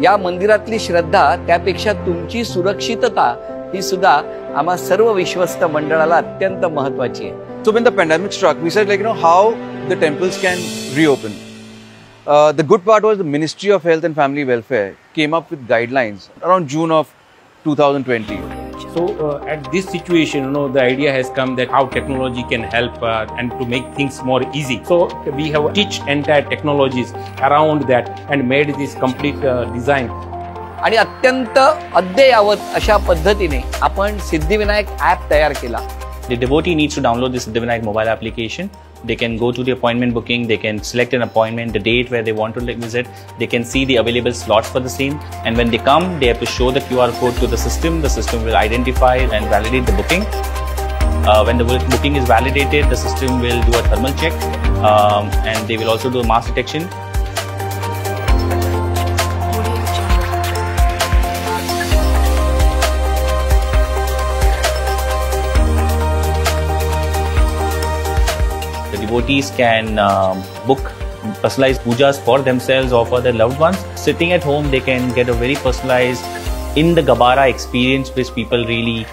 या मंदिरातली श्रद्धा त्यापेक्षा तुमची सुरक्षितता ही सुद्धा आम्हा सर्व विश्वस्त मंडळाला अत्यंत महत्त्वाची आहे. So when the pandemic struck, we said how the temples can reopen. The good part was the Ministry of Health and Family Welfare came up with guidelines around June of 2020. So at this situation, the idea has come that how technology can help and to make things more easy. So we have teach entire technologies around that and made this complete design. आणि अत्यंत अद्ययावत अशा पद्धतीने आपण Siddhivinayak app तयार केला. The devotee needs to download the Siddhivinayak mobile application. They can go to the appointment booking, they can select an appointment, the date where they want to visit, they can see the available slots for the same, and when they come, they have to show the QR code to the system will identify and validate the booking. When the booking is validated, the system will do a thermal check and they will also do a mass detection. Devotees can book personalized pujas for themselves or for their loved ones. Sitting at home, they can get a very personalized in the Gabara experience which people really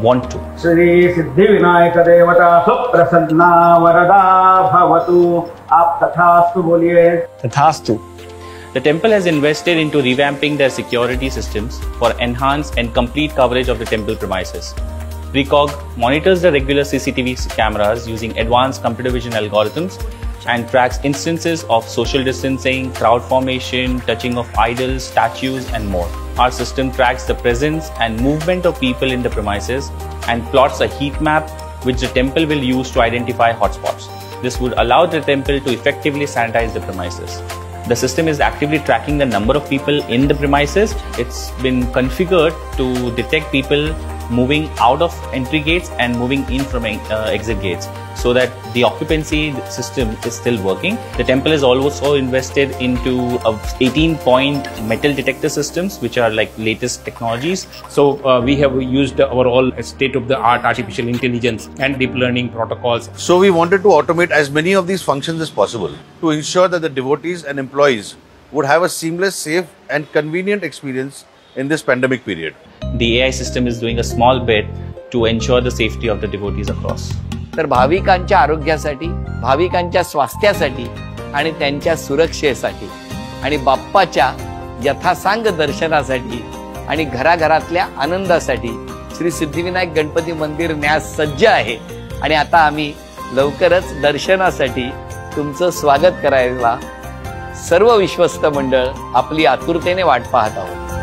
want to. Shri Siddhivinayaka Devata Suprasanna Varada Bhavatu. Aap Tathastu boliye. Tathastu. The temple has invested into revamping their security systems for enhanced and complete coverage of the temple premises. Precog monitors the regular CCTV cameras using advanced computer vision algorithms and tracks instances of social distancing, crowd formation, touching of idols, statues, and more. Our system tracks the presence and movement of people in the premises and plots a heat map which the temple will use to identify hotspots. This would allow the temple to effectively sanitize the premises. The system is actively tracking the number of people in the premises. It's been configured to detect people moving out of entry gates and moving in from exit gates so that the occupancy system is still working. The temple has also invested into 18-point metal detector systems which are like latest technologies. So we have used our all state-of-the-art artificial intelligence and deep learning protocols. So we wanted to automate as many of these functions as possible to ensure that the devotees and employees would have a seamless, safe and convenient experience in this pandemic period. The AI system is doing a small bit to ensure the safety of the devotees across. तर भाविकांच्या आरोग्यासाठी, भाविकांच्या स्वास्थ्यासाठी आणि त्यांच्या सुरक्षेसाठी आणि बाप्पाच्या यथासांग दर्शनासाठी आणि घराघरातल्या आनंदासाठी श्री सिद्धिविनायक गणपती मंदिर न्यास सज्ज आहे. आणि आता आम्ही लवकरच दर्शनासाठी तुमचं स्वागत करायला सर्व विश्वस्त मंडळ आपली आतुरतेने वाट पाहत आहोत.